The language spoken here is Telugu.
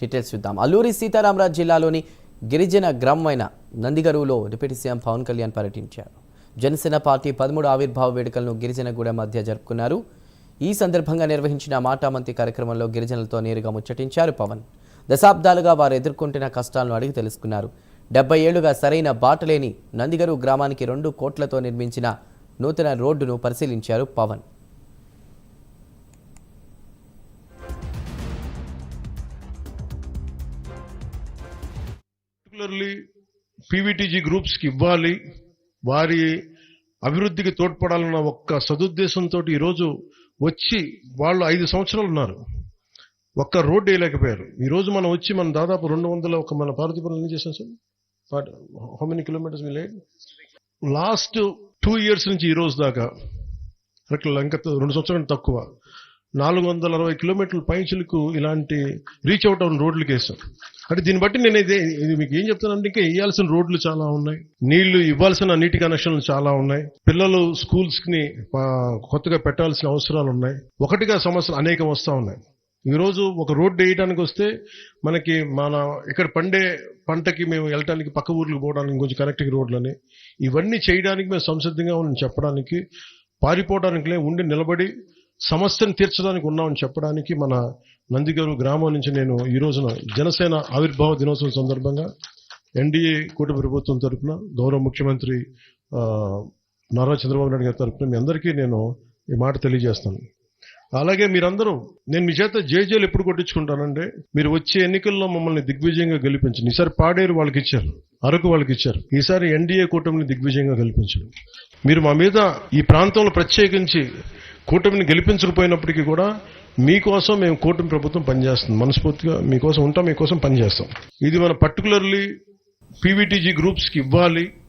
డీటెయిల్స్ చూద్దాం. అల్లూరి సీతారామరాజు జిల్లాలోని గిరిజన గ్రామమైన నందిగరువులో డిప్యూటీ సీఎం పవన్ కళ్యాణ్ పర్యటించారు. జనసేన పార్టీ 13 ఆవిర్భావ వేడుకలను గిరిజనగూడ మధ్య జరుపుకున్నారు. ఈ సందర్భంగా నిర్వహించిన మాటామంతి కార్యక్రమంలో గిరిజనులతో నేరుగా ముచ్చటించారు పవన్. దశాబ్దాలుగా వారు ఎదుర్కొంటున్న కష్టాలను అడిగి తెలుసుకున్నారు. 70 ఏళ్లుగా సరైన బాట లేని నందిగరు గ్రామానికి 2 కోట్లతో నిర్మించిన నూతన రోడ్డును పరిశీలించారు పవన్. పీవీటీజీ గ్రూప్స్కి ఇవ్వాలి, వారి అభివృద్ధికి తోడ్పడాలన్న ఒక్క సదుద్దేశంతో ఈరోజు వచ్చి వాళ్ళు 5 సంవత్సరాలు ఉన్నారు, ఒక్క రోడ్డు వేయలేకపోయారు. ఈరోజు మనం వచ్చి మనం దాదాపు 200 మన పార్వతీపురం ఏం చేసాం sir? How many kilometres we laid last 2 years నుంచి ఈ రోజు దాకా, ఇంకా 2 సంవత్సరాలు తక్కువ, 460 కిలోమీటర్ల పైచులకు ఇలాంటి రీచ్ అవుట్ అవుట్ రోడ్లకి వేసాం. అంటే దీన్ని బట్టి నేను ఇది మీకు ఏం చెప్తానంటే, ఇంకా వేయాల్సిన రోడ్లు చాలా ఉన్నాయి, నీళ్లు ఇవ్వాల్సిన నీటి కనెక్షన్లు చాలా ఉన్నాయి, పిల్లలు స్కూల్స్ ని కొత్తగా పెట్టాల్సిన అవసరాలు ఉన్నాయి, ఒకటిగా సమస్యలు అనేకం వస్తూ ఉన్నాయి. ఈ రోజు ఒక రోడ్డు వేయడానికి వస్తే మనకి మన ఇక్కడ పండే పంటకి మేము వెళ్ళటానికి పక్క ఊర్లకు పోవడానికి కొంచెం కనెక్టింగ్ రోడ్లని, ఇవన్నీ చేయడానికి మేము సంసిద్ధంగా ఉన్నామని చెప్పడానికి, పారిపోవడానికి ఉండి నిలబడి సమస్యను తీర్చడానికి ఉన్నామని చెప్పడానికి మన నందిగరు గ్రామం నుంచి నేను ఈ రోజున జనసేన ఆవిర్భావ దినోత్సవం సందర్భంగా ఎన్డీఏ కూటమి ప్రభుత్వం తరఫున గౌరవ ముఖ్యమంత్రి నారా చంద్రబాబు నాయుడు గారి తరఫున మీ అందరికీ నేను ఈ మాట తెలియజేస్తాను. అలాగే మీరందరూ, నేను మీ చేత జేజేలు ఎప్పుడు కొట్టించుకుంటానంటే, మీరు వచ్చే ఎన్నికల్లో మమ్మల్ని దిగ్విజయంగా గెలిపించండి. ఈసారి పాడేరు వాళ్ళకి ఇచ్చారు, అరకు వాళ్ళకి ఇచ్చారు, ఈసారి ఎన్డీఏ కూటమిని దిగ్విజయంగా గెలిపించండి. మీరు మా మీద ఈ ప్రాంతంలో ప్రత్యేకించి కూటమిని గెలిపించకపోయినప్పటికీ కూడా మీకోసం మేము కూటమి ప్రభుత్వం పనిచేస్తుంది, మనస్ఫూర్తిగా మీకోసం ఉంటాం, మీకోసం పనిచేస్తాం. ఇది మన పర్టికులర్లీ పీవీటీజీ గ్రూప్స్కి ఇవ్వాలి,